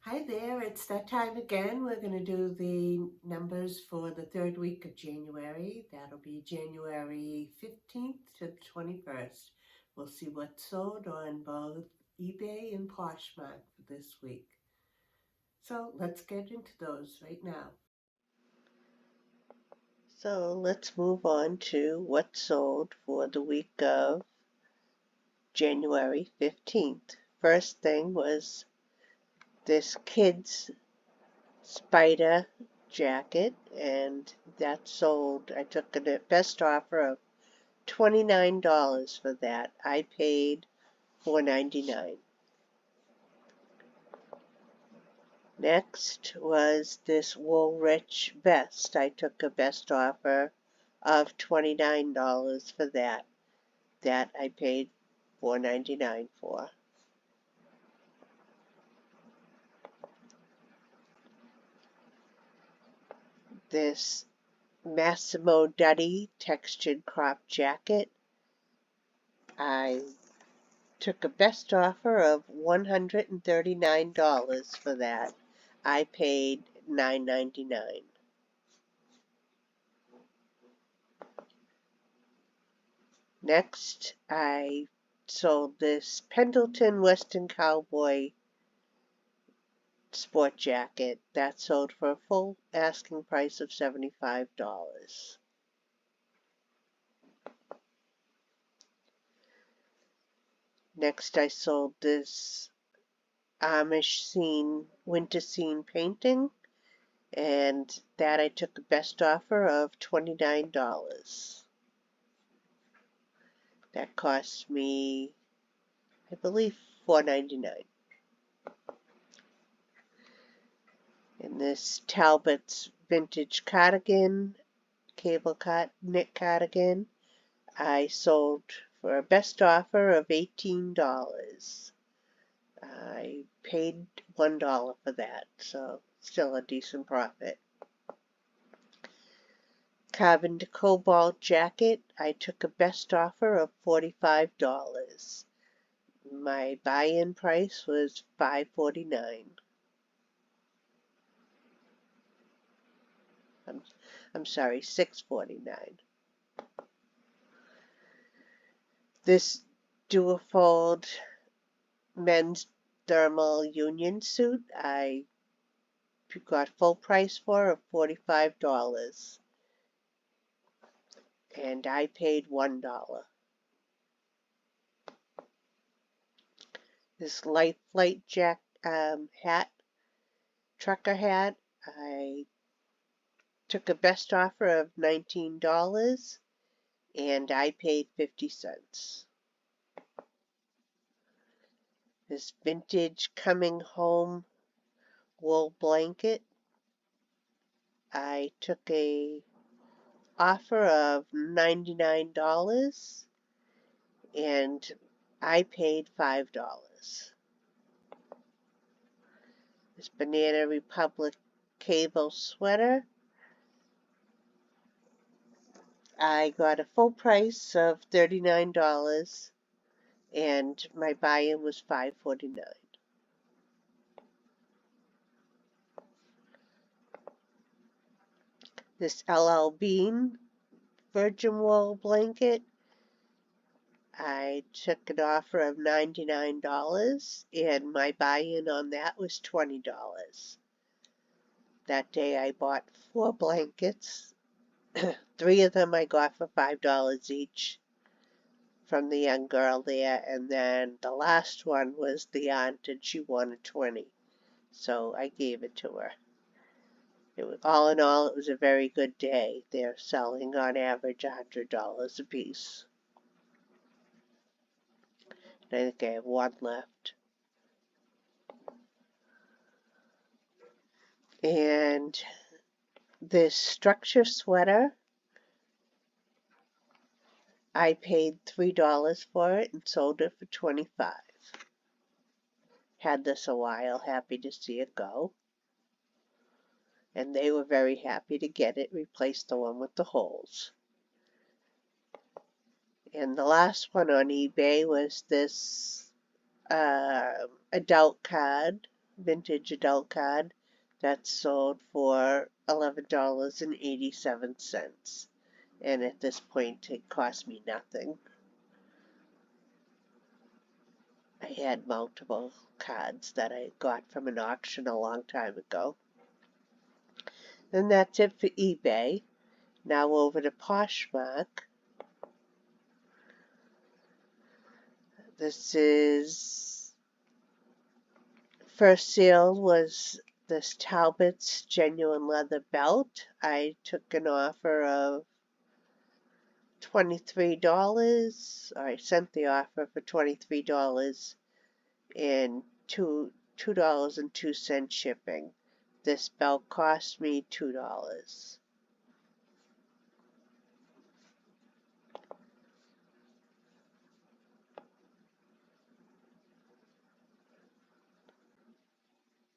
Hi there, it's that time again. We're going to do the numbers for the third week of January. That'll be January 15th to 21st. We'll see what sold on both eBay and Poshmark for this week. So let's get into those right now. So let's move on to what sold for the week of January 15th. First thing was this kid's spider jacket, and that sold. I took a best offer of $29 for that. I paid $4.99. Next was this Woolrich vest. I took a best offer of $29 for that. That I paid $4.99 for. This Massimo Dutti textured crop jacket. I took a best offer of $139 for that. I paid $9.99. Next, I sold this Pendleton Western Cowboy sport jacket. That sold for a full asking price of $75. Next, I sold this Amish scene, winter scene painting, and that I took a best offer of $29. That cost me, I believe, $4.99. And this Talbot's vintage cardigan, cable knit cardigan, I sold for a best offer of $18. I paid $1 for that, so still a decent profit. Carbon to Cobalt jacket, I took a best offer of $45. My buy-in price was $5.49. I'm sorry, $6.49. This Duofold men's thermal union suit I got full price for of $45, and I paid $1. This light flight hat, trucker hat, I took a best offer of $19, and I paid 50 cents. This vintage coming home wool blanket, I took a offer of $99, and I paid $5. This Banana Republic cable sweater, I got a full price of $39, and my buy-in was $5.49. This LL Bean virgin wool blanket, I took an offer of $99, and my buy-in on that was $20. That day I bought 4 blankets. 3 of them I got for $5 each from the young girl there, and then the last one was the aunt, and she wanted 20, so I gave it to her. All in all, it was a very good day. They're selling on average $100 a piece. And I think I have one left. And this structure sweater, I paid $3 for it and sold it for $25. Had this a while, happy to see it go. And they were very happy to get it, replaced the one with the holes. And the last one on eBay was this adult card vintage adult card that sold for $11.87. And at this point, it cost me nothing. I had multiple cards that I got from an auction a long time ago. And that's it for eBay. Now over to Poshmark. This is, first sale was this Talbot's genuine leather belt. I took an offer of $23, or I sent the offer for $23 and $2.02 shipping. This belt cost me $2.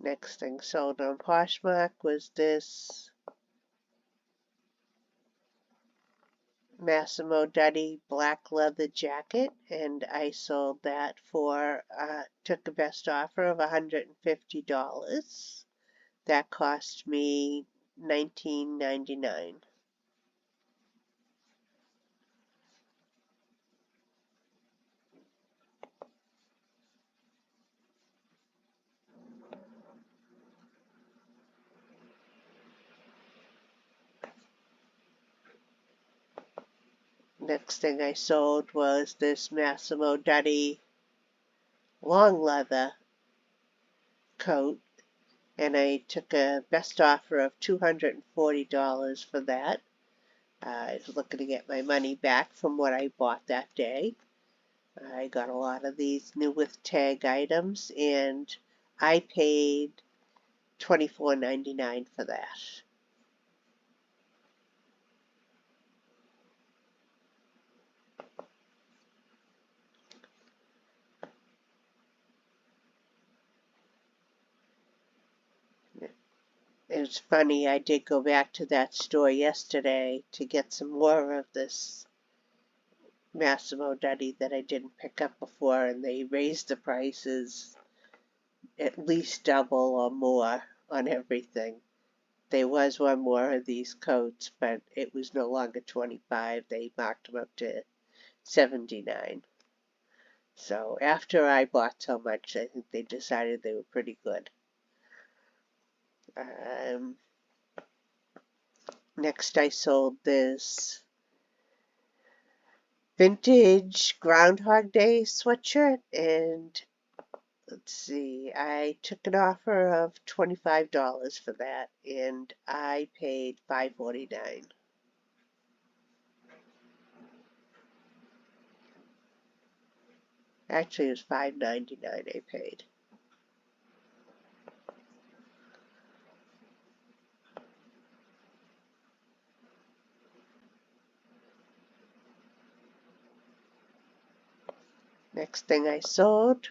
Next thing sold on Poshmark was this Massimo Dutti black leather jacket, and I sold that for, took a best offer of $150. That cost me $19.99. Next thing I sold was this Massimo Dutti long leather coat, and I took a best offer of $240 for that. I was looking to get my money back from what I bought that day. I got a lot of these new with tag items, and I paid $24.99 for that. It's funny, I did go back to that store yesterday to get some more of this Massimo Dutti that I didn't pick up before, and they raised the prices at least double or more on everything. There was one more of these coats, but it was no longer $25. They marked them up to $79. So after I bought so much, I think they decided they were pretty good. Next I sold this vintage Groundhog Day sweatshirt, and let's see, I took an offer of $25 for that, and I paid $5.49. Actually, it was $5.99 I paid. Next thing I sold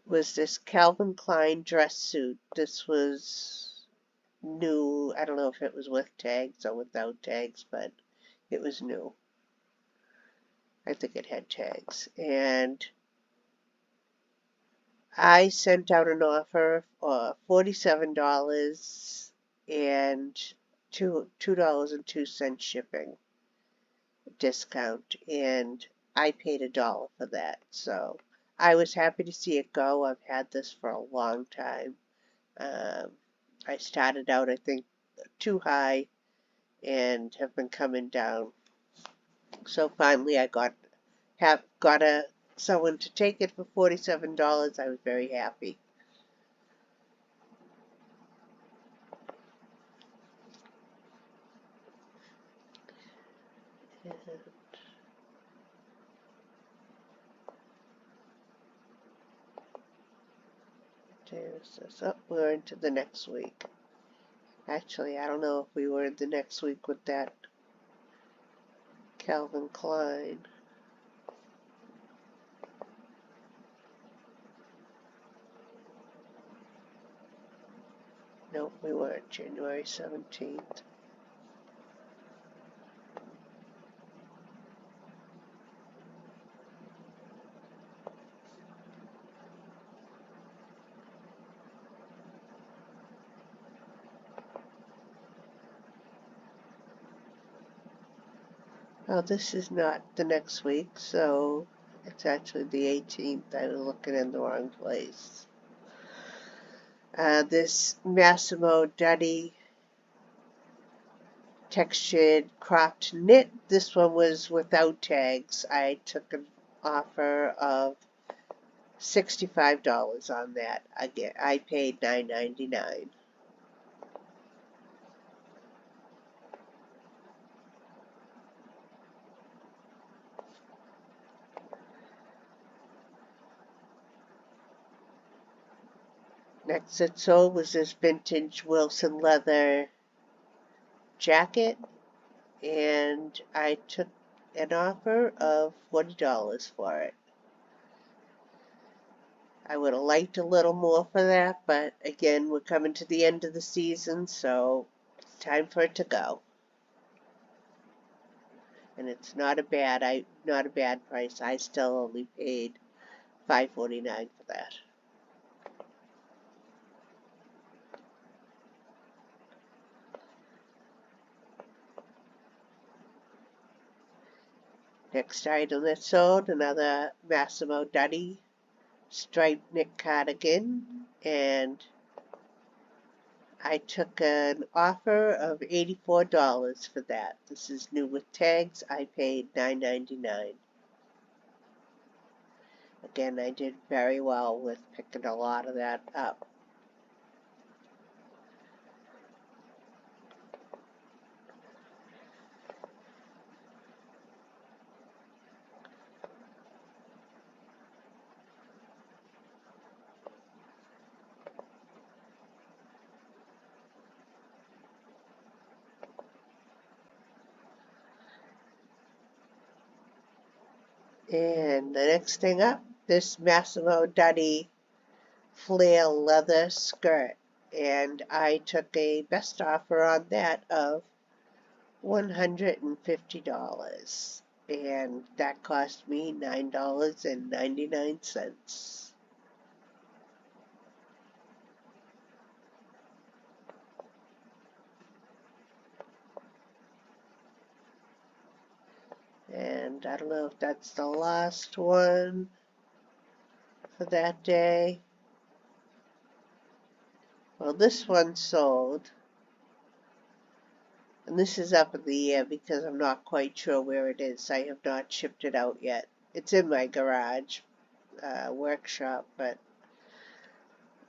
was this Calvin Klein dress suit. This was new. I don't know if it was with tags or without tags, but it was new. I think it had tags. And I sent out an offer of $47 and $2.02 shipping discount, and I paid $1 for that. So I was happy to see it go. I've had this for a long time. I started out, I think, too high and have been coming down. So finally I got someone to take it for $47. I was very happy. There's this. Oh, we're into the next week. Actually, I don't know if we were in the next week with that Calvin Klein. Nope, we weren't. January 17th. Oh, this is not the next week, so it's actually the 18th. I was looking in the wrong place. This Massimo Dutti textured cropped knit. This one was without tags. I took an offer of $65 on that. I paid $9.99. Next it sold was this vintage Wilson leather jacket, and I took an offer of $40 for it. I would have liked a little more for that, but again, we're coming to the end of the season, so it's time for it to go. And it's not a bad price. I still only paid $5.49 for that. Next item that sold, another Massimo Dutti striped knit cardigan, and I took an offer of $84 for that. This is new with tags. I paid $9.99. Again, I did very well with picking a lot of that up. And the next thing up, this Massimo Dutti flare leather skirt. And I took a best offer on that of $150. And that cost me $9.99. And I don't know if that's the last one for that day. Well, this one sold. And this is up in the air because I'm not quite sure where it is. I have not shipped it out yet. It's in my garage workshop, but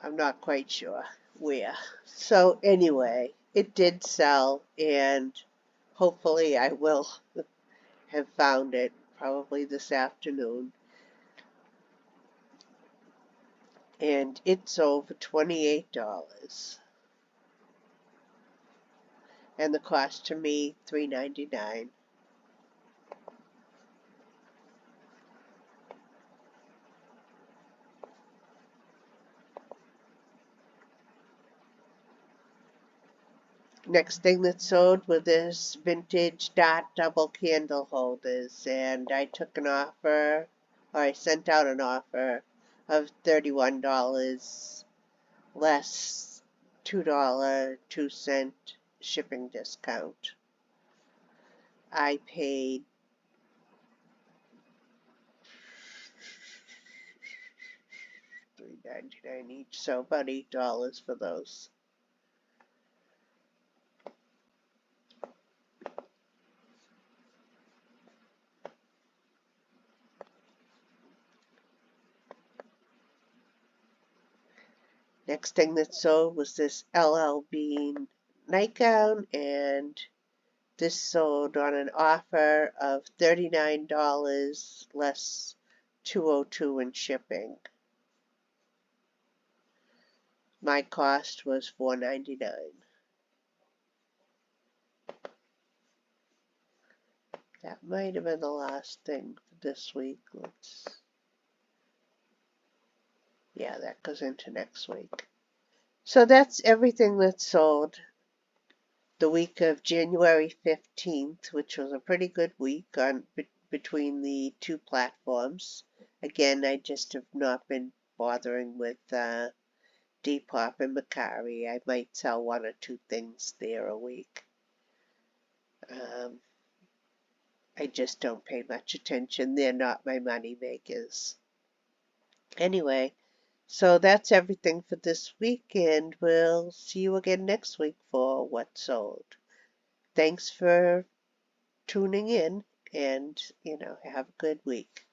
I'm not quite sure where. So anyway, it did sell, and hopefully I will have found it probably this afternoon. And it sold for $28. And the cost to me, $3.99. Next thing that sold were this vintage dot double candle holders, and I took an offer, or I sent out an offer of $31 less $2.02 shipping discount. I paid $3.99 each, so about $8 for those. Next thing that sold was this LL Bean nightgown, and this sold on an offer of $39 less $2.02 in shipping. My cost was $4.99. That might have been the last thing for this week. Yeah, that goes into next week. So that's everything that sold the week of January 15th, which was a pretty good week between the two platforms. Again, I just have not been bothering with Depop and Mercari. I might sell one or two things there a week. I just don't pay much attention. They're not my money makers. Anyway, so that's everything for this week, and we'll see you again next week for What Sold. Thanks for tuning in, and have a good week.